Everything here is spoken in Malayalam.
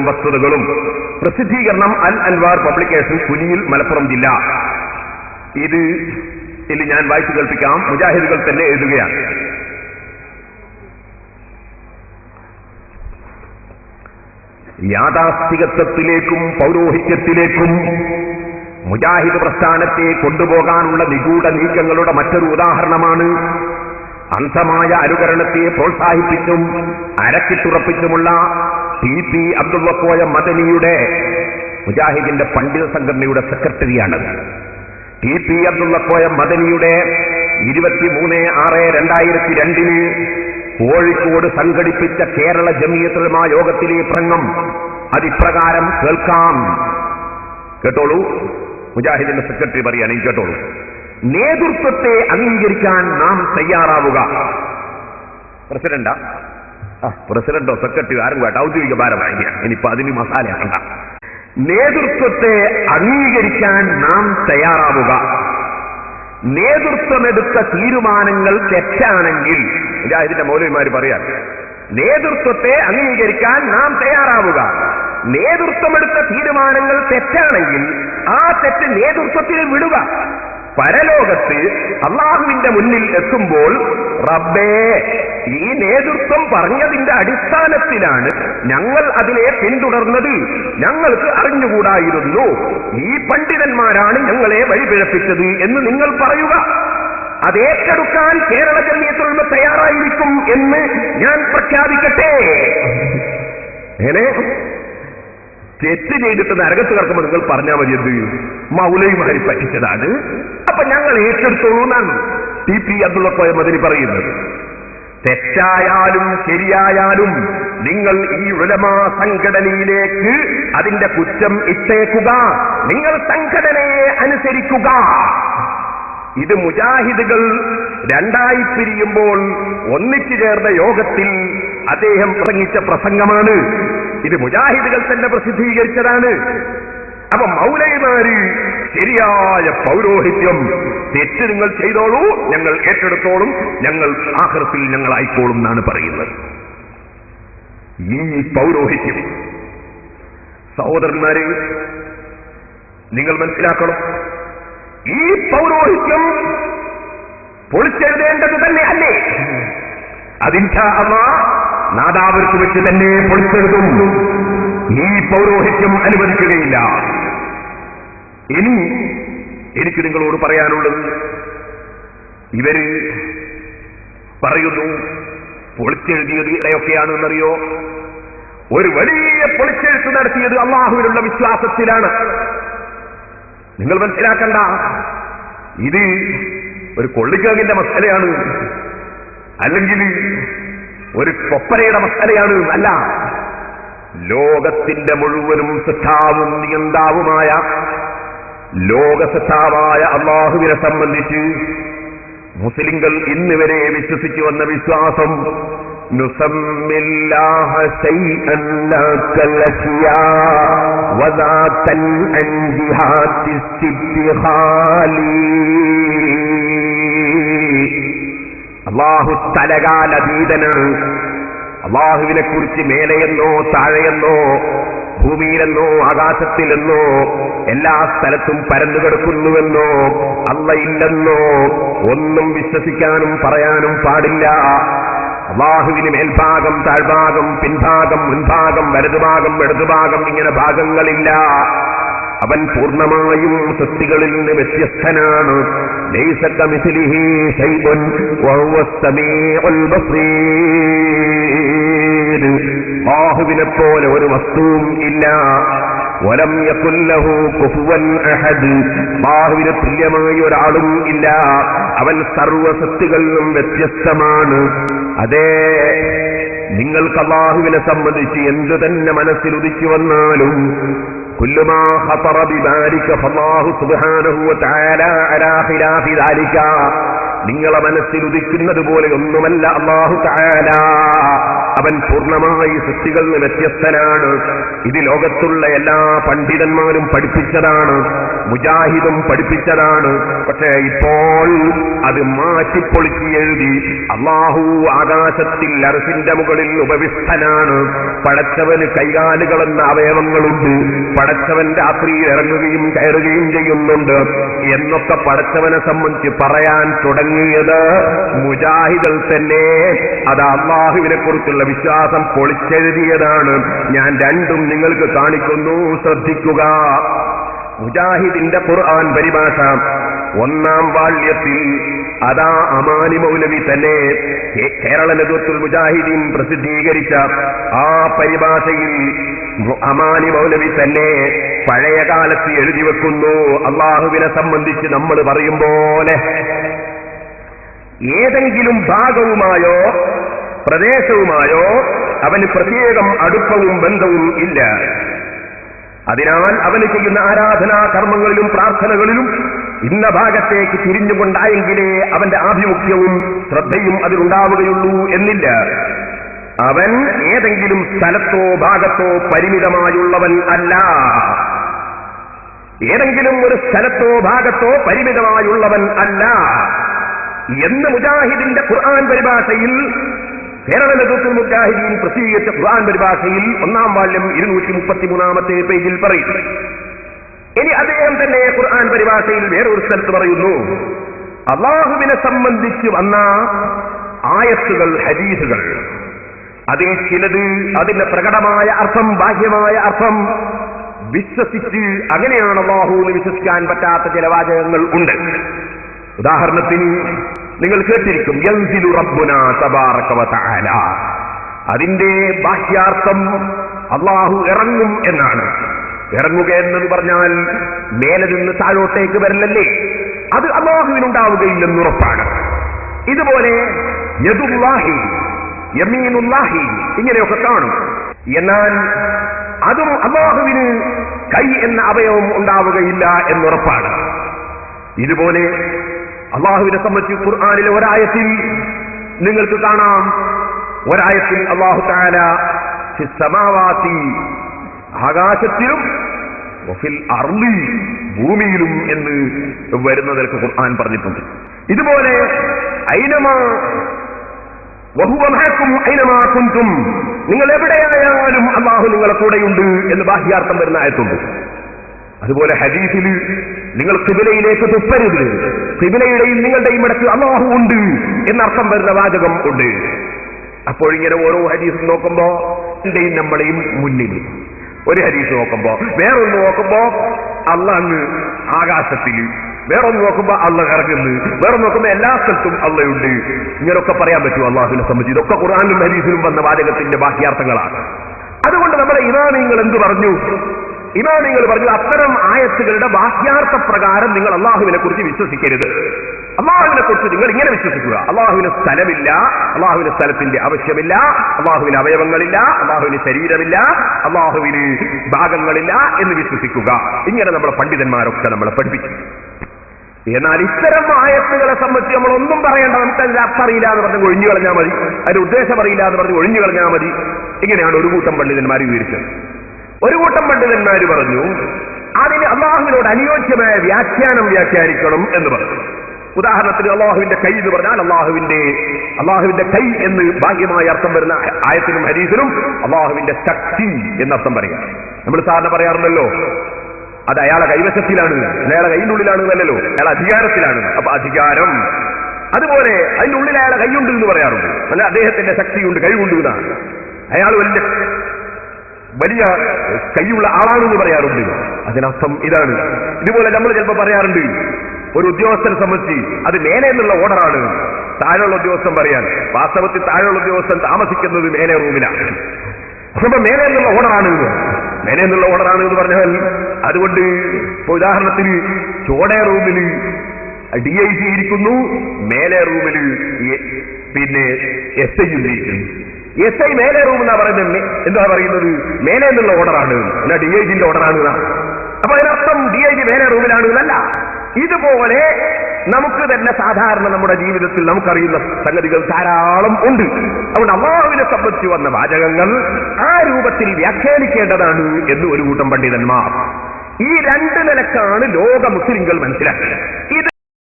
വസ്തുതകളും. പ്രസിദ്ധീകരണം അൽ അൻവാർ പബ്ലിക്കേഷൻ, കുനിയിൽ, മലപ്പുറം ജില്ല. ഇതിൽ ഞാൻ വായിച്ചു കേൾപ്പിക്കാം. മുജാഹിദുകൾ തന്നെ എഴുതുകയാണ്. യാഥാസ്ഥികത്വത്തിലേക്കും പൗരോഹിത്യത്തിലേക്കും മുജാഹിദ് പ്രസ്ഥാനത്തെ കൊണ്ടുപോകാനുള്ള നിഗൂഢ നീക്കങ്ങളുടെ മറ്റൊരു ഉദാഹരണമാണ് അന്ധമായ അനുകരണത്തെ പ്രോത്സാഹിപ്പിച്ചും അരക്കിട്ടുറപ്പിച്ചുമുള്ള TP അബ്ദുള്ളക്കോയ മദനിയുടെ, മുജാഹിദിന്റെ പണ്ഡിത സംഘടനയുടെ സെക്രട്ടറിയാണ്. TP അബ്ദുള്ളക്കോയ മദനിയുടെ 23/6/2002 കോഴിക്കോട് സംഘടിപ്പിച്ച കേരള ജമിയത്തുൽ ഉലമാ യോഗത്തിലെ പ്രസംഗം അതിപ്രകാരം കേൾക്കാം. കേട്ടോളൂ. മുജാഹിദിന്റെ സെക്രട്ടറി പറയാണ്, കേട്ടോളൂ. നേതൃത്വത്തെ അംഗീകരിക്കാൻ നാം തയ്യാറാവുക. പ്രസിഡന്റോ സെക്രട്ടറിയോ ആരും വേണ്ട, ഔദ്യോഗിക ഭാരവാഹിയാണ്. ഇനിയിപ്പോ അതിന് മസാലയാക്കണ്ട. നേതൃത്വത്തെ അംഗീകരിക്കാൻ നാം തയ്യാറാവുക. നേതൃത്വമെടുത്ത തീരുമാനങ്ങൾ തെറ്റാണെങ്കിൽ, മുജാഹിദിന്റെ മൗലവിമാര് പറയാൻ, നേതൃത്വത്തെ അംഗീകരിക്കാൻ നാം തയ്യാറാവുക. നേതൃത്വമെടുത്ത തീരുമാനങ്ങൾ തെറ്റാണെങ്കിൽ ആ തെറ്റ് നേതൃത്വത്തിൽ വിടുക. പരലോകത്ത് അള്ളാഹുവിന്റെ മുന്നിൽ എത്തുമ്പോൾ, റബ്ബേ, ഈ നേതൃത്വം പറഞ്ഞതിന്റെ അടിസ്ഥാനത്തിലാണ് ഞങ്ങൾ അതിനെ പിന്തുടർന്നത്, ഞങ്ങൾക്ക് അറിഞ്ഞുകൂടായിരുന്നു, ഈ പണ്ഡിതന്മാരാണ് ഞങ്ങളെ വഴിപിഴപ്പിച്ചത് എന്ന് നിങ്ങൾ പറയുക. അത് ഏറ്റെടുക്കാൻ കേരള ജമിയത്തുൽ ഉലമ തയ്യാറായിരിക്കും എന്ന് ഞാൻ പ്രഖ്യാപിക്കട്ടെ. എങ്ങനെ തെറ്റ് ചെയ്തിട്ട് നരകത്ത് കിടക്കുമ്പോൾ നിങ്ങൾ പറഞ്ഞാൽ മതി, എന്ത് മൗലവിമാരി പറ്റിച്ചതാണ്, അപ്പൊ ഞങ്ങൾ ഏറ്റെടുത്തോളൂ എന്നാണ് TP അബ്ദുള്ളക്കോയ മദനി പറയുന്നത്. തെറ്റായാലും ശരിയായാലും നിങ്ങൾ ഈ ഉലമാ സംഘടനയിലേക്ക് അതിന്റെ കുറ്റം ഇട്ടേക്കുക, നിങ്ങൾ സംഘടനയെ അനുസരിക്കുക. ഇത് മുജാഹിദുകൾ രണ്ടായി പിരിയുമ്പോൾ ഒന്നിച്ചു ചേർന്ന യോഗത്തിൽ അദ്ദേഹം പ്രസംഗിച്ച പ്രസംഗമാണ്. ഇത് മുജാഹിദുകൾ തന്നെ പ്രസിദ്ധീകരിച്ചതാണ്. അപ്പൊ മൗലവിമാര് ശരിയായ പൗരോഹിത്യം, തെറ്റ് നിങ്ങൾ ചെയ്തോളൂ, ഞങ്ങൾ ഏറ്റെടുത്തോളും, ഞങ്ങൾ ആഖിറത്തിൽ ഞങ്ങൾ ആയിക്കോളും എന്നാണ് പറയുന്നത്. ഈ പൗരോഹിത്യം സഹോദരന്മാരെ നിങ്ങൾ മനസ്സിലാക്കണം. ഈ പൗരോഹിത്യം പൊളിച്ചെഴുതേണ്ടത് തന്നെ അല്ലേ? അതിൻഷാ അല്ലാഹ് നാദാവർക്ക് വെച്ച് തന്നെ പൊളിച്ചെഴുതും. ഈ പൗരോഹിത്യം അനുവദിക്കുകയില്ല. ഇനി എനിക്ക് നിങ്ങളോട് പറയാനുള്ളത്, ഇവര് പറയുന്നു പൊളിച്ചെഴുതിയത് ഇടയൊക്കെയാണെന്നറിയോ? ഒരു വലിയ പൊളിച്ചെഴുത്ത് നടത്തിയത് അള്ളാഹുവിനുള്ള വിശ്വാസത്തിലാണ്. നിങ്ങൾ മനസ്സിലാക്കണ്ട, ഇത് ഒരു കൊള്ളിക്കാകിന്റെ മസലയാണ്, അല്ലെങ്കിൽ ഒരു കൊപ്പരയുടെ മസലയാണ്. അല്ല, ലോകത്തിന്റെ മുഴുവനും സൃഷ്ടാവും നിയന്താവുമായ ലോകസൃഷ്ടാവായ അള്ളാഹുവിനെ സംബന്ധിച്ച് മുസ്ലിങ്ങൾ ഇന്ന് വരെ വിശ്വസിച്ചു വന്ന വിശ്വാസം, നുസമ്മില്ലാഹ ശൈഅൻ ലാ കൽഅശിയാ വദാതൻ അൻ ജിഹാത്തി ഇസ്തിഖാലി. അല്ലാഹു തലകാലതീതനാണ്. അല്ലാഹുവിനെ കുറിച്ച് മേലെയെന്നോ താഴെയെന്നോ ഭൂമിയിലെന്നോ ആകാശത്തിലെന്നോ എല്ലാ സ്ഥലത്തും പരന്നു കിടക്കുന്നുവെന്നോ അള്ളയില്ലെന്നോ ഒന്നും വിശ്വസിക്കാനും പറയാനും പാടില്ല. അല്ലാഹുവിന് മേൽഭാഗം, താഴ്ഭാഗം, പിൻഭാഗം, മുൻഭാഗം, വലതുഭാഗം, ഇടതുഭാഗം, ഇങ്ങനെ ഭാഗങ്ങളില്ല. അവൻ പൂർണ്ണമായും സൃഷ്ടികളിൽ നിന്ന് വ്യത്യസ്തനാണ്. ലൈസ കമിസ്ലിഹി ശൈഉൻ വഹുവസ് സമീഉൽ ബസീർ. അല്ലാഹുവിനെ പോലെ ഒരു വസ്തുവും ഇല്ല. വലം യകുൽ ലഹു കുഫുവൻ അഹദ്. അല്ലാഹുവിന് തുല്യമായ ഒരാളും ഇല്ല. അവൻ സർവ്വ സൃഷ്ടികളിലും വ്യത്യസ്തമാണ്. അതേ, നിങ്ങൾക്ക് അല്ലാഹുവിനെ സംബന്ധിച്ച് എന്തു തന്നെ മനസ്സിൽ ഉദിച്ചു വന്നാലും കുല്ലുമാ ഖതറ ബിബാലിക ഫല്ലാഹു സുബ്ഹാനഹു വതആല അലാ ഖിലാഫി ദാലിക, നിങ്ങളെ മനസ്സിൽ ഉദിക്കുന്നത് പോലെ ഒന്നുമല്ല അല്ലാഹു തആല. അവൻ പൂർണ്ണമായി സൃഷ്ടികളിൽ നിന്ന് വ്യത്യസ്തനാണ്. ഇത് ലോകത്തുള്ള എല്ലാ പണ്ഡിതന്മാരും പഠിപ്പിച്ചതാണ്, മുജാഹിദും പഠിപ്പിച്ചതാണ്. പക്ഷേ ഇപ്പോൾ അത് മാറ്റിപ്പൊളിച്ച് എഴുതി അല്ലാഹു ആകാശത്തിൽ അർശിന്റെ മുകളിൽ ഉപവിഷ്ടനാണ്, പടച്ചവന് കൈകാലുകളെന്ന അവയവങ്ങളുണ്ട്, പടച്ചവൻ രാത്രിയിൽ ഇറങ്ങുകയും കയറുകയും ചെയ്യുന്നുണ്ട് എന്നൊക്കെ പടച്ചവനെ സംബന്ധിച്ച് പറയാൻ തുടങ്ങിയത് മുജാഹിദുകൾ തന്നെ. അത് അല്ലാഹുവിനെ കുറിച്ചുള്ള വിശ്വാസം പൊളിച്ചെഴുതിയതാണ്. ഞാൻ രണ്ടും നിങ്ങൾക്ക് കാണിക്കുന്നു, ശ്രദ്ധിക്കുക. മുജാഹിദിന്റെ ഖുർആൻ പരിഭാഷ 1-ാം വാള്യത്തിൽ അതാ അമാനി മൗലവി തന്നെ കേരള നേതൃത്വത്തിൽ മുജാഹിദീൻ പ്രസിദ്ധീകരിച്ച ആ പരിഭാഷയിൽ അമാനി മൗലവി തന്നെ പഴയ കാലത്ത് എഴുതി വെക്കുന്നു. അള്ളാഹുവിനെ സംബന്ധിച്ച് നമ്മൾ പറയും പോലെ ഏതെങ്കിലും ഭാഗവുമായോ പ്രദേശവുമായോ അവന് പ്രത്യേകം അടുപ്പവും ബന്ധവും ഇല്ല. അതിനാൽ അവന് ചെയ്യുന്ന ആരാധനാ കർമ്മങ്ങളിലും പ്രാർത്ഥനകളിലും ഇന്ന ഭാഗത്തേക്ക് തിരിഞ്ഞുകൊണ്ടായെങ്കിലേ അവന്റെ ആഭിമുഖ്യവും ശ്രദ്ധയും അതിലുണ്ടാവുകയുള്ളൂ എന്നില്ല. അവൻ ഏതെങ്കിലും സ്ഥലത്തോ ഭാഗത്തോ പരിമിതമായുള്ളവൻ അല്ല. ഏതെങ്കിലും ഒരു സ്ഥലത്തോ ഭാഗത്തോ പരിമിതമായുള്ളവൻ അല്ല എന്ന് മുജാഹിദിന്റെ ഖുർആൻ പരിഭാഷയിൽ കേരള നേതൃത്വ മുജാഹിദീൻ പ്രസിദ്ധീകരിച്ച ഖുർആൻ പരിഭാഷയിൽ 1-ാം വാല്യം 233-ാമത്തെ പേജിൽ പറയുന്നു. ഇനി അദ്ദേഹം തന്നെ ഖുർആൻ പരിഭാഷയിൽ വേറൊരു സ്ഥലത്ത് പറയുന്നു, അല്ലാഹുവിനെ സംബന്ധിച്ച് വന്ന ആയത്തുകൾ, ഹദീസുകൾ, അതിൽ ചിലത് അതിന്റെ പ്രകടമായ അർത്ഥം, ബാഹ്യമായ അർത്ഥം വിശ്വസിച്ച് അങ്ങനെയാണ് അല്ലാഹു എന്ന് വിശ്വസിക്കാൻ പറ്റാത്ത ചില വാചകങ്ങൾ ഉണ്ട്. ഉദാഹരണത്തിന് നിങ്ങൾ കേട്ടിരിക്കും യൻസിലു റബ്ബുനാ തബാറക വ തആല. അതിന്റെ ബാഹ്യാർത്ഥം അല്ലാഹു ഇറങ്ങും എന്നാണ്. ഇറങ്ങുക എന്നത് പറഞ്ഞാൽ മേലെ നിന്ന് താഴോട്ടേക്ക് വരലല്ലേ, അത് അല്ലാഹുവിനുണ്ടാവുകയില്ലെന്ന് ഉറപ്പാണ്. ഇതുപോലെ യദുല്ലാഹി, യമീനുല്ലാഹി ഇങ്ങനെയൊക്കെ കാണും. എന്നാൽ അതും അല്ലാഹുവിന് കൈ എന്ന അവയവം ഉണ്ടാവുകയില്ല എന്നുറപ്പാണ്. ഇതുപോലെ അല്ലാഹുവിനെ സംബന്ധിച്ച് ഖുർആനിലെ ഒരായത്തിൽ നിങ്ങൾക്ക് കാണാം, ഒരായത്തിൽ അല്ലാഹു തആല ഫിസ്സമാവാതി ആകാശത്തിലും വഫിൽ അർളി ഭൂമിയിലും എന്ന് വരുന്നതിലേക്ക് ഖുർആൻ പറഞ്ഞിട്ടുണ്ട്. ഇതുപോലെ ഐനമാ വഹുവ മഅക്കും ഐനമാ കുൻതും, നിങ്ങൾ എവിടെയായാലും അല്ലാഹു നിങ്ങളെ കൂടെയുണ്ട് എന്ന് ബാഹ്യാർത്ഥം വരുന്ന ആയത്തുണ്ട്. അതുപോലെ ഹദീസിൽ നിങ്ങൾ ഖിബലയിലേക്ക് തുപ്പരുത്, ഖിബലയുടെയും നിങ്ങളുടെയും ഇടയ്ക്ക് അല്ലാഹു ഉണ്ട് എന്നർത്ഥം വരുന്ന വാചകം ഉണ്ട്. അപ്പോഴിങ്ങനെ ഓരോ ഹദീസ് നോക്കുമ്പോ എന്റെയും നമ്മളെയും മുന്നിൽ ഒരു ഹദീസ് നോക്കുമ്പോ, വേറൊന്ന് നോക്കുമ്പോ അല്ലാഹ് ആകാശത്തിൽ, വേറൊന്ന് നോക്കുമ്പോ അല്ലാഹ് ഇറങ്ങുന്നു, വേറെ നോക്കുമ്പോ എല്ലാ സ്ഥലത്തും അല്ലാഹുണ്ട്. ഇങ്ങനെയൊക്കെ പറയാൻ പറ്റുമോ അല്ലാഹുവിനെ സംബന്ധിച്ച്? ഇതൊക്കെ ഖുർആനിലും ഹദീസിലും വന്ന വാചകത്തിന്റെ ബാഹ്യാർത്ഥങ്ങളാണ്. അതുകൊണ്ട് നമ്മുടെ ഇമാമിങ്ങൾ എന്ത് പറഞ്ഞു? ഇമാമിങ്ങൾ പറഞ്ഞു, അത്തരം ആയത്തുകളുടെ ബാഹ്യാർത്ഥ പ്രകാരം നിങ്ങൾ അല്ലാഹുവിനെ കുറിച്ച് വിശ്വസിക്കരുത്. അല്ലാഹുവിനെ കുറിച്ച് നിങ്ങൾ ഇങ്ങനെ വിശ്വസിക്കുക: അല്ലാഹുവിന് സ്ഥലമില്ല, അല്ലാഹുവിന് സ്ഥലത്തിന്റെ ആവശ്യമില്ല, അല്ലാഹുവിന് അവയവങ്ങളില്ല, അല്ലാഹുവിന് ശരീരമില്ല, അല്ലാഹുവിന് ഭാഗങ്ങളില്ല എന്ന് വിശ്വസിക്കുക. ഇങ്ങനെ നമ്മുടെ പണ്ഡിതന്മാരൊക്കെ നമ്മളെ പഠിപ്പിച്ചു. എന്നാൽ ഇത്തരം ആയത്തുകളെ സംബന്ധിച്ച് നമ്മൾ ഒന്നും പറയേണ്ട, നമുക്ക് അതിന്റെ അർത്ഥം അറിയില്ല എന്ന് പറഞ്ഞ് ഒഴിഞ്ഞു കളഞ്ഞാൽ മതി, അതിന്റെ ഉദ്ദേശം അറിയില്ല എന്ന് പറഞ്ഞ് ഒഴിഞ്ഞു കളഞ്ഞാൽ മതി. ഇങ്ങനെയാണ് ഒരു കൂട്ടം പണ്ഡിതന്മാർ വിവരിച്ചത്. ഒരു കൂട്ടം പണ്ഡിതന്മാർ പറഞ്ഞു, അതിന് അല്ലാഹുവിനോട് അനുയോജ്യമായ വ്യാഖ്യാനം വ്യാഖ്യാനിക്കണം എന്ന് പറഞ്ഞു. ഉദാഹരണത്തിന് അല്ലാഹുവിന്റെ കൈ എന്ന് പറഞ്ഞാൽ അല്ലാഹുവിന്റെ കൈ എന്ന് ബാഹ്യമായ അർത്ഥം വരുന്ന ആയത്തിനും ഹദീസിനും അല്ലാഹുവിന്റെ ശക്തി എന്നർത്ഥം പറയാം. നമ്മൾ സാധാരണ പറയാറുണ്ടല്ലോ, അത് അയാളെ കൈവശത്തിലാണ്, അയാളെ കൈയിനുള്ളിലാണ് എന്നല്ലല്ലോ, അയാൾ അധികാരത്തിലാണ്. അപ്പൊ അധികാരം. അതുപോലെ അതിന്റെ ഉള്ളിൽ അയാളെ കൈയുണ്ട് എന്ന് പറയാറുണ്ട്, അല്ല അദ്ദേഹത്തിന്റെ ശക്തിയുണ്ട്, കഴിവുണ്ട് എന്നാണ്. അയാൾ വലിയ കൈയുള്ള ആളാണെന്ന് പറയാറുണ്ട്. അതിനർത്ഥം ഇതാണ്. ഇതുപോലെ നമ്മൾ ചിലപ്പോൾ പറയാറുണ്ട്, ഒരു ഉദ്യോഗസ്ഥനെ സംബന്ധിച്ച് അത് മേലെ എന്നുള്ള ഓർഡറാണ്, താഴെയുള്ള ഉദ്യോഗസ്ഥൻ പറയാൻ. വാസ്തവത്തിൽ താഴെയുള്ള ഉദ്യോഗസ്ഥൻ താമസിക്കുന്നത് മേലെ റൂമിലാണ്. അപ്പൊ മേലെ എന്നുള്ള ഓർഡറാണ്, മേലെ എന്നുള്ള ഓർഡറാണ് എന്ന് പറഞ്ഞാൽ അതുകൊണ്ട് ഇപ്പൊ ഉദാഹരണത്തിന് ചോട റൂമിൽ DIG ഇരിക്കുന്നു, മേലെ റൂമിൽ പിന്നെ SI ഇരിക്കുന്നു. SI മേലെ റൂം എന്നാ പറയുന്നത്. എന്താ പറയുന്നത്? മേലെ എന്നുള്ള ഓർഡറാണ്, അല്ല DIGന്റെ ഓർഡറാണ്. അപ്പൊ അതിനർത്ഥം DIG മേലെ റൂമിലാണ് എന്നല്ല. ഇതുപോലെ നമുക്ക് തന്നെ സാധാരണ നമ്മുടെ ജീവിതത്തിൽ നമുക്കറിയുന്ന സംഗതികൾ ധാരാളം ഉണ്ട്. അതുകൊണ്ട് അല്ലാഹുവിനെ സംബന്ധിച്ച് വന്ന വാചകങ്ങൾ ആ രൂപത്തിൽ വ്യാഖ്യാനിക്കേണ്ടതാണ് എന്ന് ഒരു കൂട്ടം പണ്ഡിതന്മാർ. ഈ രണ്ട് നിലക്കാണ് ലോക മുസ്ലിങ്ങൾ മനസ്സിലാക്കുക. ഇത്